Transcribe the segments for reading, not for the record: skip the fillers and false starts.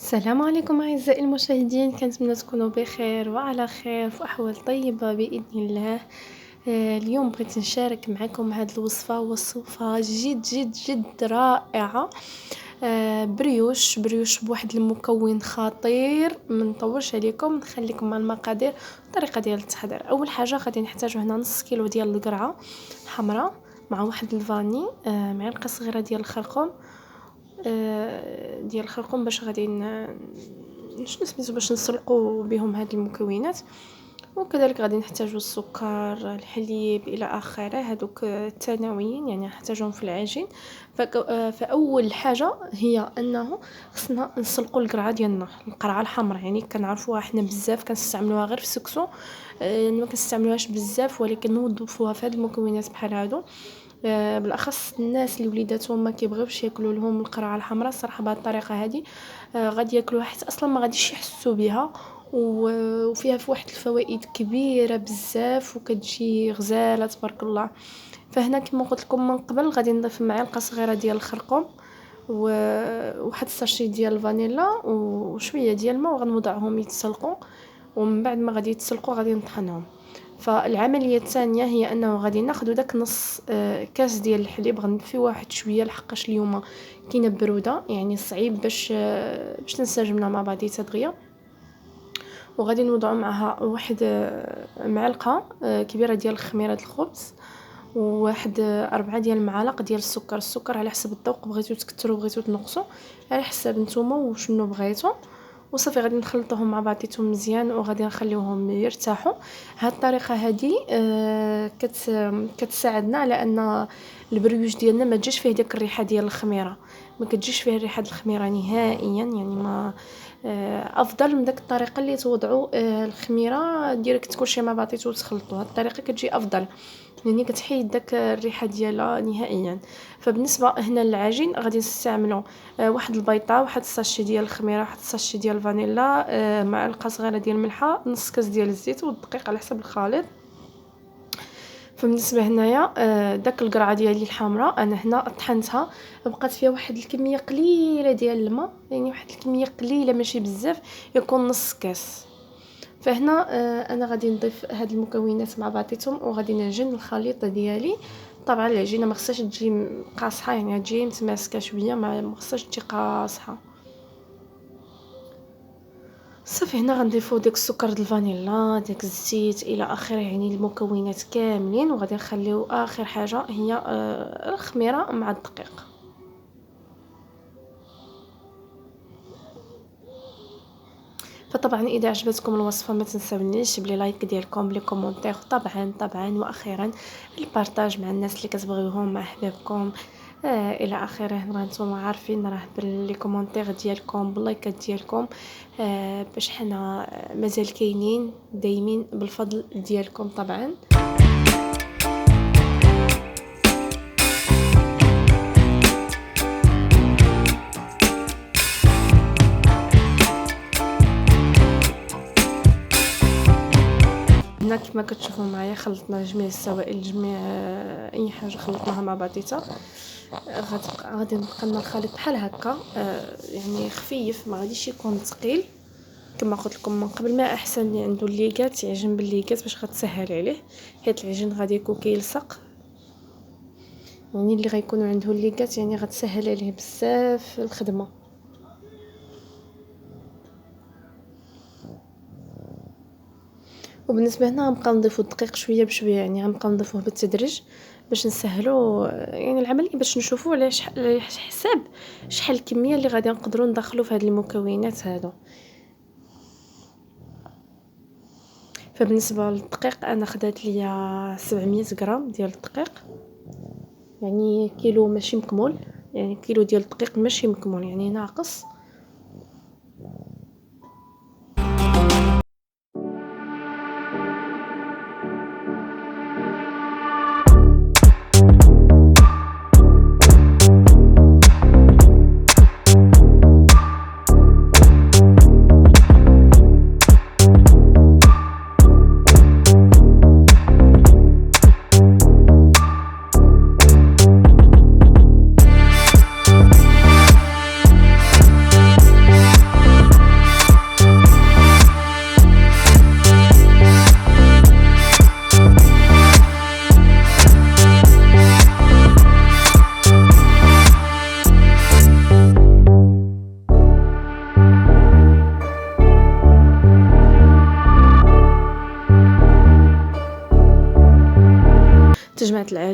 السلام عليكم أعزائي المشاهدين، كنتمنى تكونوا بخير وعلى خير في أحوال طيبة بإذن الله. اليوم بغيت نشارك معكم هاد الوصفة، وصفة جد جد جد رائعة. بريوش بواحد المكون خطير. منطولش عليكم، نخليكم مع المقادير والطريقة ديال التحضير. أول حاجة غادي نحتاجو هنا نص كيلو ديال القرعة حمراء مع واحد الفاني، معلقة صغيرة ديال الخرقوم، باش غادي شنو سميتو باش نسلقوا بهم هاد المكونات. وكذلك غادي نحتاجوا السكر، الحليب الى اخره، هذوك الثانويين يعني نحتاجهم في العجين. فاول حاجه هي انه خصنا نسلقوا القرعه ديالنا، القرعه الحمراء يعني كنعرفوها حنا بزاف كنستعملوها غير في السكسو. يعني ما كنستعملوهاش بزاف، ولكن نوظفوها في هاد المكونات بحال هادو. بالاخص الناس اللي وليداتهم ما كيبغيوش ياكلوا لهم القرعه الحمراء، صراحه بهذه الطريقه هذه غادي ياكلوها حتى اصلا ما غاديش يحسوا بها. وفيها في واحد الفوائد كبيره بزاف، وكتجي غزاله تبارك الله. فهنا كما قلت لكم من قبل غادي نضيف معلقه صغيره ديال الخرقوم وواحد الساشي ديال الفانيلا وشويه ديال الماء، وغنوضعهم يتسلقوا. ومن بعد ما غادي يتسلقوا غادي نطحنهم. فالعمليه الثانيه هي انه غادي ناخذ داك نص كاس ديال الحليب، غنفي واحد شويه لحقاش اليوم كاينه بروده، يعني صعيب باش تنسجمنا مع بعضيتها دغيا. وغادي نوضعوا معها واحد معلقه كبيره ديال خميره الخبز، وواحد 4 ديال المعالق ديال السكر على حسب الذوق، بغيتو تكثروا بغيتو تنقصوا على حسب نتوما وشنو بغيتو. وصافي غادي نخلطوهم مع بعضيتهم مزيان وغادي نخليوهم يرتاحوا. هاد الطريقه هذه كتساعدنا على ان البريوش ديالنا ما تجيش فيه ديك الريحه ديال الخميره، ما كتجيش فيه ريحه الخميره نهائيا. يعني ما افضل من داك الطريقه اللي توضعوا الخميره ديريكت كلشي مع بعضيتو وتخلطوا. هاد الطريقه كتجي افضل، يعني كتحيد داك الريحه ديالها نهائيا. فبالنسبه هنا للعجين غادي نستعملوا واحد البيضه، واحد الساشي ديال الخميره، واحد الساشي ديال الفانيلا، معلقه صغيره ديال الملحه، نص كاس ديال الزيت والدقيق على حسب الخليط. فبالنسبه هنايا داك القرعه ديالي الحمراء انا هنا طحنتها، بقات فيها واحد الكميه قليله ديال الماء، يعني واحد الكميه قليله ماشي بزاف، يكون نص كاس. فهنا انا غادي نضيف هاد المكونات مع بعضيتهم وغادي نعجن الخليط ديالي. طبعا العجينه ما خصهاش تجي قاصحه، يعني تجي متماسكه شويه، ما خصهاش تجي قاصحه. صافي هنا غنضيفو داك السكر د الفانيلا، داك الزيت الى اخره، يعني المكونات كاملين. وغادي نخليو اخر حاجه هي الخميره مع الدقيق. فطبعا اذا عجبتكم الوصفه ما تنساونيش بلي لايك ديالكم، لي كومونتير، طبعا واخيرا البارطاج مع الناس اللي كتبغيوهم، مع احبابكم الى اخره. نتوما عارفين راه باللي كومونتير ديالكم باللايكات ديالكم باش حنا مازال كاينين دايمين بالفضل ديالكم طبعا. هنا كما كتشوفوا معايا خلطنا جميع السوائل، جميع اي حاجه خلطناها مع بعضيتها. غادي نبقى لنا الخليط بحال هكا، يعني خفيف، ما غاديش يكون ثقيل. كما قلت لكم من قبل، ما احسن اللي عنده الليكات يعجن بالليكات باش غتسهل عليه، حيت العجين غادي يكون كيلصق. يعني اللي غيكونوا عنده الليكات يعني غتسهل عليه بزاف الخدمه. وبالنسبه هنا غنبقى نضيفوا الدقيق شويه بشويه، يعني غنبقى نضيفوه بالتدريج باش نسهلوا يعني العمليه، باش نشوفوا على حساب شحال الكميه اللي غادي نقدروا ندخلوا في هذه المكونات هادو. فبالنسبه للدقيق انا خدات ليا 700 غرام ديال الدقيق، يعني كيلو ماشي مكمول، يعني كيلو ديال الدقيق ماشي مكمول، يعني ناقص.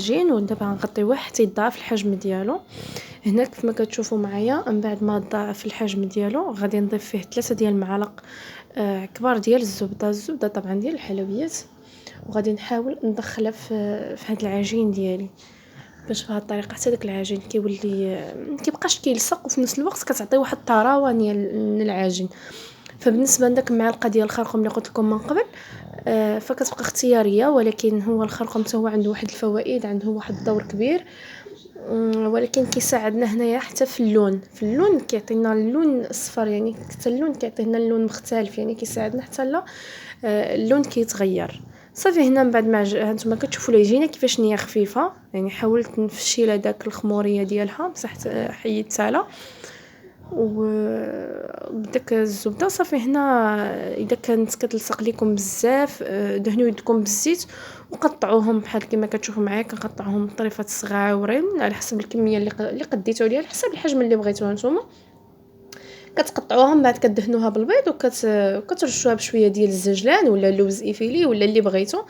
العجين ودابا غنغطيوه حتى يضاعف الحجم ديالو. هنا كيف ما كتشوفوا معايا من بعد ما ضاعف الحجم ديالو غادي نضيف فيه 3 ديال المعالق كبار ديال الزبده طبعا ديال الحلويات، وغادي نحاول ندخلها في هذا العجين ديالي باش بهذه الطريقه حتى داك العجين كيولي كيبقاش كيلصق، وفي نفس الوقت كتعطي واحد الطراوه من العجين. فبالنسبه لداك المعلقه ديال الخرقوم اللي قلت لكم من قبل فكتبقى اختياريه، ولكن هو الخرقوم حتى هو عنده واحد الفوائد، عنده واحد الدور كبير، ولكن كيساعدنا هنايا حتى في اللون كيعطينا اللون الصفر، يعني حتى اللون كيعطينا اللون مختلف، يعني كيساعدنا حتى لا اللون كيتغير. صافي هنا من بعد ما هانتوما كتشوفوا العجينه كيفاش نيه خفيفه، يعني حاولت نفشيله داك الخموريه ديالها بصح حيدتها لها وبداك الزبده. صافي هنا اذا كانت كتلصق لكم بزاف دهنوا يدكم بالزيت وقطعوهم بحال كما كتشوفوا معايا، كنقطعوهم بطريفات صغاورين على حسب الكميه اللي قديتو عليها، على حسب الحجم اللي بغيتوه نتوما. كتقطعوها من بعد كدهنوها بالبيض وكترشوها بشويه ديال الزنجلان ولا اللوز ايفيلي ولا اللي بغيتو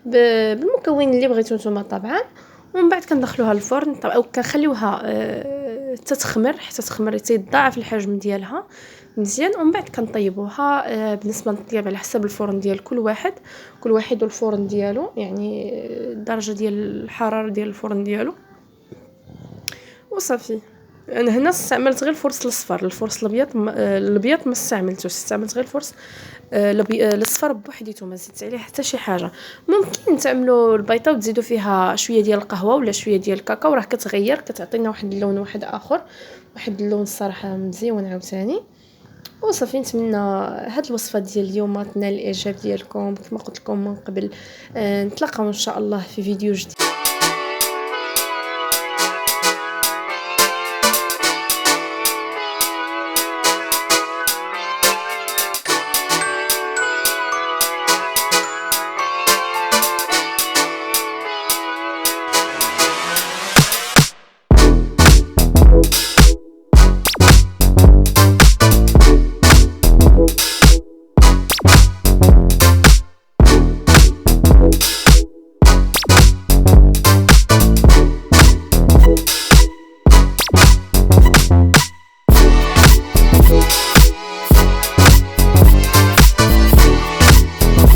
بالمكون اللي بغيتو نتوما طبعا. ومن بعد كندخلوها للفرن او كنخليوها تتخمر حتى تخمر يتضاعف الحجم ديالها مزيان، ومن بعد كنطيبوها. بالنسبه للطياب على حسب الفرن ديال كل واحد والفرن ديالو، يعني الدرجه ديال الحراره ديال الفرن ديالو. وصافي انا هنا استعملت غير الفرص الاصفر، الفرص الابيض ما استعملتوش، استعملت غير الفرص الاصفر بوحديته، ما زدت عليه حتى شي حاجه. ممكن تعملوا البيضه وتزيدوا فيها شويه ديال القهوه ولا شويه ديال الكاكاو، راه كتغير كتعطينا واحد اللون واحد اخر، واحد اللون الصراحه مزيون عاوتاني. وصافي نتمنى هاد الوصفه ديال اليوم تنال الاعجاب ديالكم. كما قلت لكم من قبل نتلاقاو ان شاء الله في فيديو جديد.